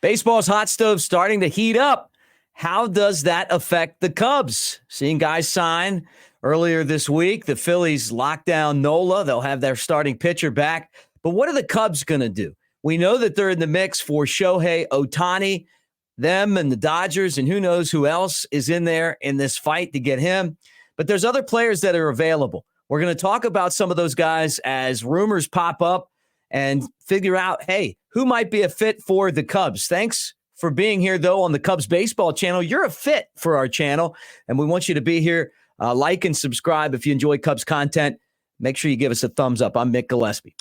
Baseball's hot stove starting to heat up. How does that affect the Cubs? Seeing guys sign earlier this week. The Phillies locked down Nola. They'll have their starting pitcher back. But what are the Cubs going to do? We know that they're in the mix for Shohei Ohtani, them and the Dodgers, and who knows who else is in there in this fight to get him. But there's other players that are available. We're going to talk about some of those guys as rumors pop up and figure out, hey, who might be a fit for the Cubs. Thanks for being here, though, on the Cubs baseball channel. You're a fit for our channel, and we want you to be here. Like and subscribe if you enjoy Cubs content. Make sure you give us a thumbs up. I'm Mick Gillispie.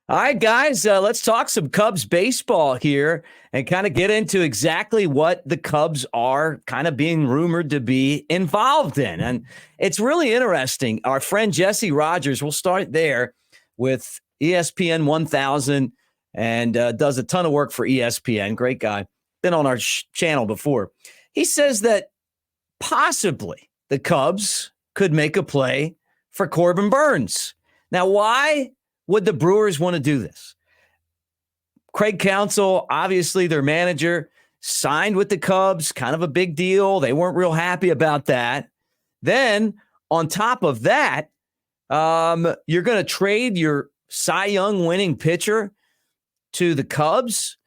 All right, guys, let's talk some Cubs baseball here and kind of get into exactly what the Cubs are kind of being rumored to be involved in. And it's really interesting. Our friend Jesse Rogers, we'll start there with ESPN 1000 and does a ton of work for ESPN. Great guy. Been on our channel before. He says that possibly the Cubs could make a play for Corbin Burnes. Now, why would the Brewers want to do this? Craig Counsell, obviously their manager, signed with the Cubs, kind of a big deal. They weren't real happy about that. Then, on top of that, you're going to trade your Cy Young winning pitcher to the Cubs.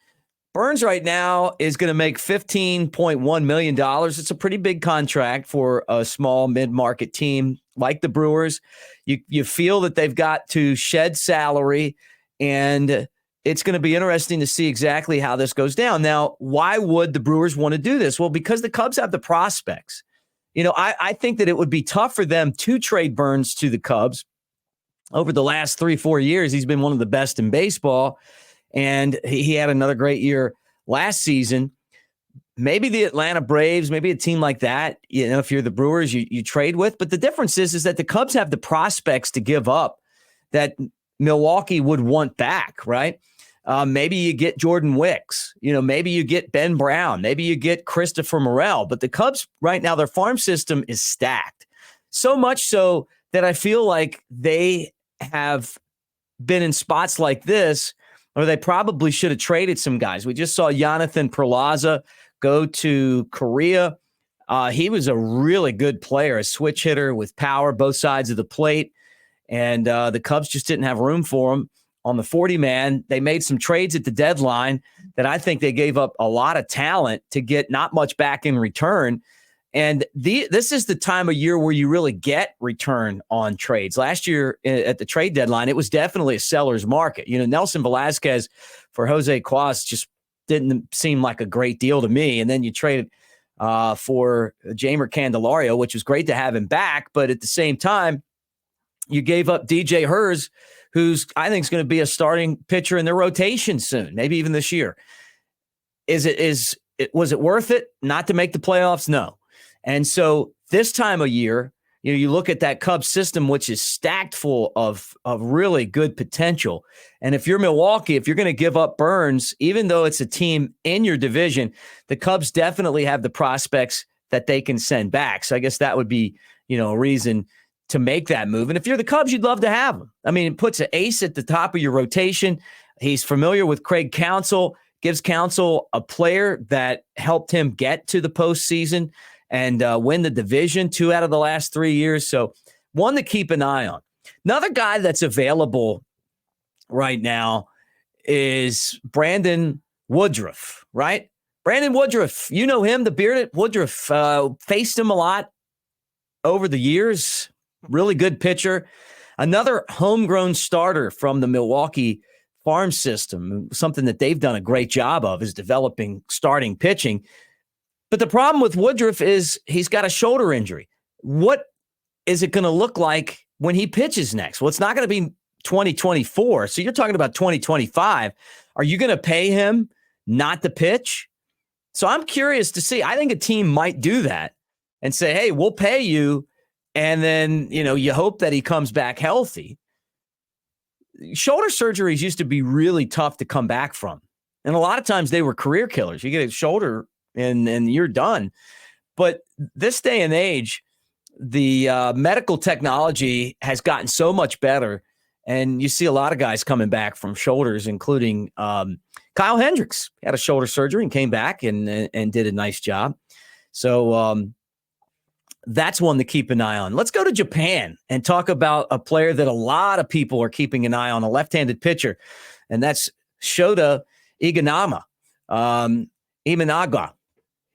Burnes right now is going to make $15.1 million. It's a pretty big contract for a small mid-market team like the Brewers. You feel that they've got to shed salary, and it's going to be interesting to see exactly how this goes down. Now, why would the Brewers want to do this? Well, because the Cubs have the prospects. You know, I think that it would be tough for them to trade Burnes to the Cubs. Over the last 3-4 years, he's been one of the best in baseball, and he had another great year last season. Maybe the Atlanta Braves, maybe a team like that, you know, if you're the Brewers, you trade with. But the difference is that the Cubs have the prospects to give up that Milwaukee would want back, right? Maybe you get Jordan Wicks. You know, maybe you get Ben Brown. Maybe you get Christopher Morel. But the Cubs right now, their farm system is stacked. So much so that I feel like they have been in spots like this, or they probably should have traded some guys. We just saw Jonathan Perlaza go to Korea. He was a really good player, a switch hitter with power, both sides of the plate. And the Cubs just didn't have room for him on the 40-man. They made some trades at the deadline that I think they gave up a lot of talent to get not much back in return. And this is the time of year where you really get return on trades. Last year at the trade deadline, it was definitely a seller's market. You know, Nelson Velasquez for Jose Cuas just didn't seem like a great deal to me. And then you traded for Jamer Candelario, which was great to have him back. But at the same time, you gave up DJ Hurst, who's I think is going to be a starting pitcher in their rotation soon, maybe even this year. Was it worth it not to make the playoffs? No. And so this time of year, you know, you look at that Cubs system, which is stacked full of really good potential. And if you're Milwaukee, if you're going to give up Burnes, even though it's a team in your division, the Cubs definitely have the prospects that they can send back. So I guess that would be, you know, a reason to make that move. And if you're the Cubs, you'd love to have him. I mean, it puts an ace at the top of your rotation. He's familiar with Craig Counsell, gives Counsell a player that helped him get to the postseason and win the division 2 out of the last 3 years. So one to keep an eye on. Another guy that's available right now is Brandon Woodruff, right? Brandon Woodruff, you know him, the bearded Woodruff, faced him a lot over the years. Really good pitcher. Another homegrown starter from the Milwaukee farm system. Something that they've done a great job of is developing starting pitching. But the problem with Woodruff is he's got a shoulder injury. What is it going to look like when he pitches next? Well, it's not going to be 2024. So you're talking about 2025. Are you going to pay him not to pitch? So I'm curious to see. I think a team might do that and say, hey, we'll pay you. And then, you know, you hope that he comes back healthy. shoulder surgeries used to be really tough to come back from. And a lot of times they were career killers. You get a shoulder and you're done. But this day and age, the medical technology has gotten so much better. And you see a lot of guys coming back from shoulders, including Kyle Hendricks. He had a shoulder surgery and came back and did a nice job. So that's one to keep an eye on. Let's go to Japan and talk about a player that a lot of people are keeping an eye on, a left-handed pitcher, and that's Shota Iganama, Imanaga.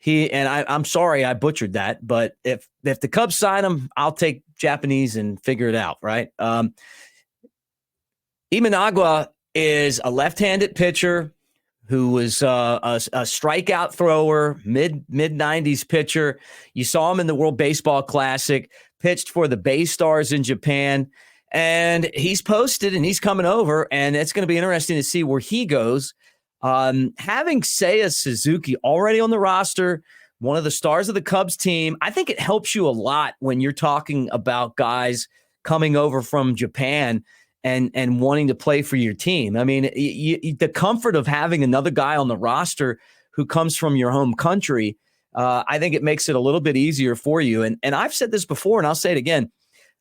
I'm sorry I butchered that, but if the Cubs sign him, I'll take Japanese and figure it out, right? Imanaga is a left-handed pitcher who was a strikeout thrower, mid-90s pitcher. You saw him in the World Baseball Classic, pitched for the Bay Stars in Japan, and he's posted and he's coming over, and it's going to be interesting to see where he goes. Having Seiya Suzuki already on the roster, one of the stars of the Cubs team, I think it helps you a lot when you're talking about guys coming over from Japan and wanting to play for your team. I mean, the comfort of having another guy on the roster who comes from your home country, I think it makes it a little bit easier for you. And I've said this before, and I'll say it again.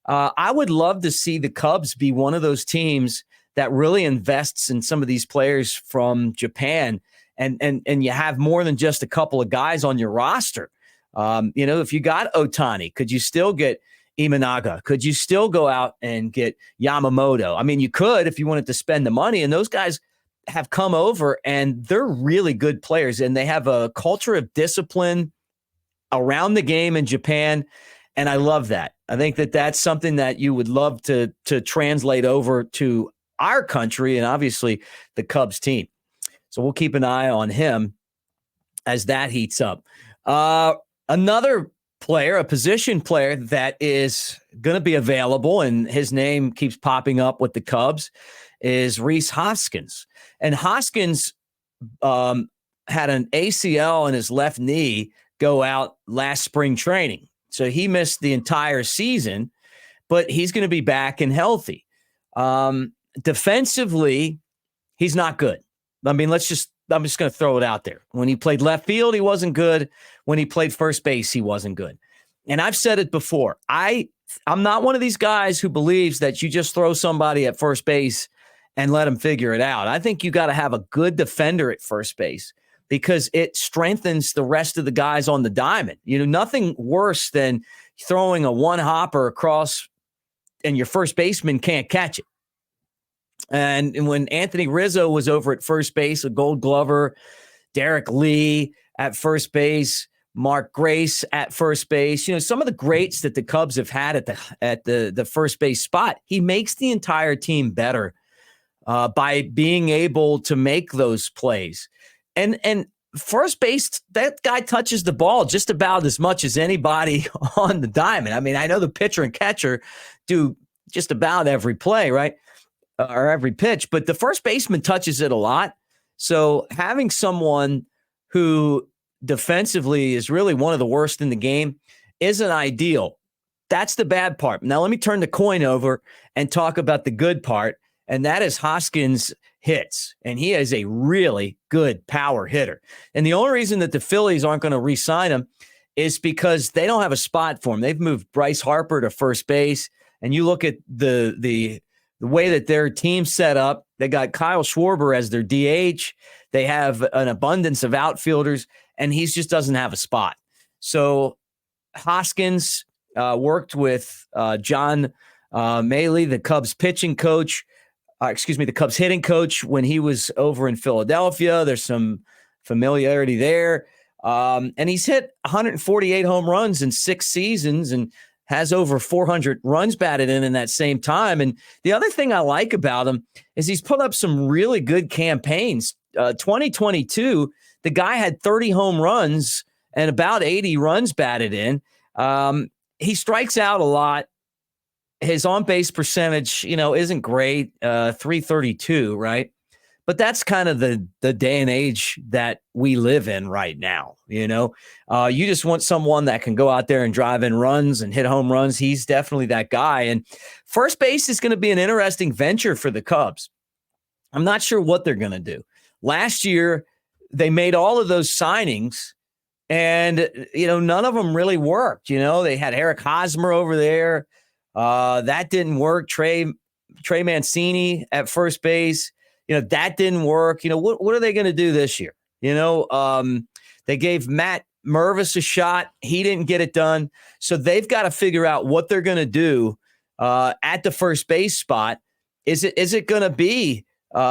I would love to see the Cubs be one of those teams that really invests in some of these players from Japan, and you have more than just a couple of guys on your roster. If you got Ohtani, could you still get Imanaga? Could you still go out and get Yamamoto? I mean, you could if you wanted to spend the money, and those guys have come over and they're really good players, and they have a culture of discipline around the game in Japan. And I love that. I think that that's something that you would love to translate over to our country and obviously the Cubs team. So we'll keep an eye on him as that heats up. Another player, a position player that is going to be available, and his name keeps popping up with the Cubs, is Rhys Hoskins. And Hoskins had an ACL in his left knee go out last spring training. So he missed the entire season, but he's going to be back and healthy. Defensively, he's not good. I mean, I'm just going to throw it out there. When he played left field, he wasn't good. When he played first base, he wasn't good. And I've said it before. I'm not one of these guys who believes that you just throw somebody at first base and let them figure it out. I think you got to have a good defender at first base because it strengthens the rest of the guys on the diamond. Nothing worse than throwing a one-hopper across and your first baseman can't catch it. And when Anthony Rizzo was over at first base, a Gold Glover, Derek Lee at first base, Mark Grace at first base, some of the greats that the Cubs have had at the first base spot, he makes the entire team better by being able to make those plays. And first base, that guy touches the ball just about as much as anybody on the diamond. I mean, I know the pitcher and catcher do just about every play, right? Or every pitch, but the first baseman touches it a lot. So having someone who defensively is really one of the worst in the game isn't ideal. That's the bad part. Now let me turn the coin over and talk about the good part, and that is Hoskins hits, and he is a really good power hitter. And the only reason that the Phillies aren't going to re-sign him is because they don't have a spot for him. They've moved Bryce Harper to first base, and you look at the way that their team's set up. They got Kyle Schwarber as their DH. They have an abundance of outfielders, and he just doesn't have a spot. So Hoskins worked with John Maley, the Cubs pitching coach, the Cubs hitting coach when he was over in Philadelphia. There's some familiarity there. And he's hit 148 home runs in 6 seasons and has over 400 runs batted in that same time. And the other thing I like about him is he's put up some really good campaigns. 2022, the guy had 30 home runs and about 80 runs batted in. He strikes out a lot. His on-base percentage, isn't great, 332, right? But that's kind of the day and age that we live in right now. You just want someone that can go out there and drive in runs and hit home runs. He's definitely that guy. And first base is going to be an interesting venture for the Cubs. I'm not sure what they're going to do. Last year, they made all of those signings, and, none of them really worked. They had Eric Hosmer over there. That didn't work. Trey Mancini at first base. That didn't work. What are they going to do this year? They gave Matt Mervis a shot. He didn't get it done. So they've got to figure out what they're going to do at the first base spot. Is it going to be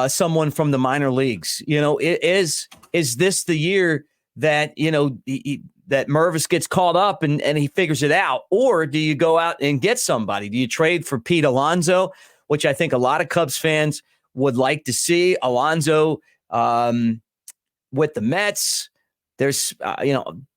someone from the minor leagues? Is this the year that, that Mervis gets called up and he figures it out? Or do you go out and get somebody? Do you trade for Pete Alonso, which I think a lot of Cubs fans would like to see? Alonso with the Mets. There's,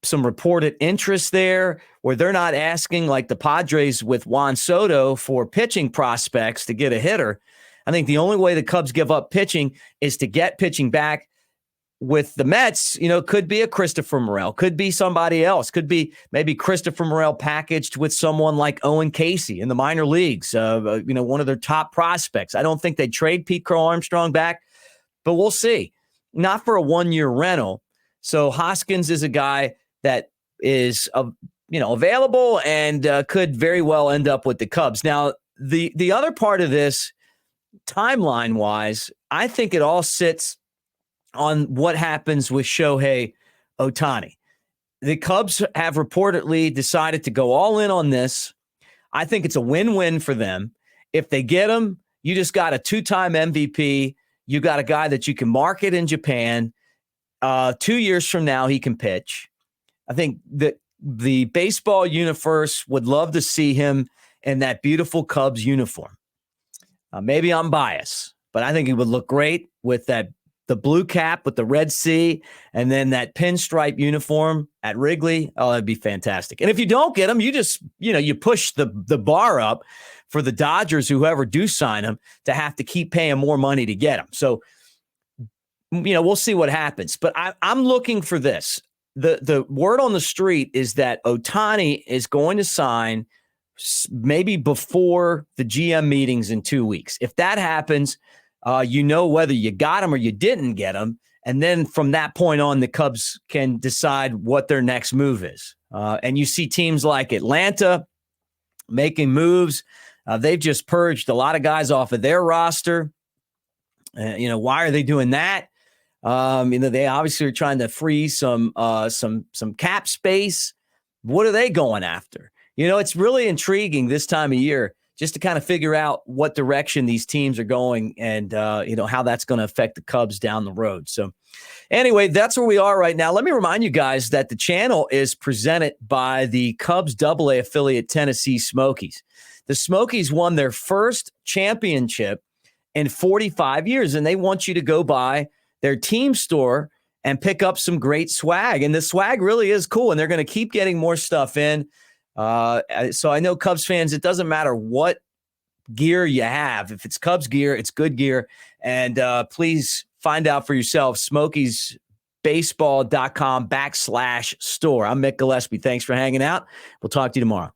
some reported interest there where they're not asking like the Padres with Juan Soto for pitching prospects to get a hitter. I think the only way the Cubs give up pitching is to get pitching back. With the Mets, could be a Christopher Morel, could be somebody else, could be maybe Christopher Morel packaged with someone like Owen Casey in the minor leagues, one of their top prospects. I don't think they'd trade Pete Crow Armstrong back, but we'll see. Not for a one-year rental. So Hoskins is a guy that is, available and could very well end up with the Cubs. Now, the other part of this, timeline-wise, I think it all sits on what happens with Shohei Ohtani. The Cubs have reportedly decided to go all in on this. I think it's a win-win for them. If they get him, you just got a two-time MVP. You got a guy that you can market in Japan. 2 years from now, he can pitch. I think that the baseball universe would love to see him in that beautiful Cubs uniform. Maybe I'm biased, but I think he would look great with the blue cap with the red C, and then that pinstripe uniform at Wrigley. Oh, that'd be fantastic. And if you don't get him, you just, you push the bar up for the Dodgers, whoever do sign him, to have to keep paying more money to get him. So, we'll see what happens. But I'm looking for this. The word on the street is that Ohtani is going to sign maybe before the GM meetings in 2 weeks. If that happens, whether you got him or you didn't get him. And then from that point on, the Cubs can decide what their next move is. And you see teams like Atlanta making moves. They've just purged a lot of guys off of their roster. Why are they doing that? They obviously are trying to free some cap space. What are they going after? It's really intriguing this time of year, just to kind of figure out what direction these teams are going and, how that's going to affect the Cubs down the road. So anyway, that's where we are right now. Let me remind you guys that the channel is presented by the Cubs AA affiliate Tennessee Smokies. The Smokies won their first championship in 45 years, and they want you to go by their team store and pick up some great swag. And the swag really is cool, and they're going to keep getting more stuff in. So I know Cubs fans, it doesn't matter what gear you have. If it's Cubs gear, it's good gear. And please find out for yourself, smokiesbaseball.com/store. I'm Mick Gillispie. Thanks for hanging out. We'll talk to you tomorrow.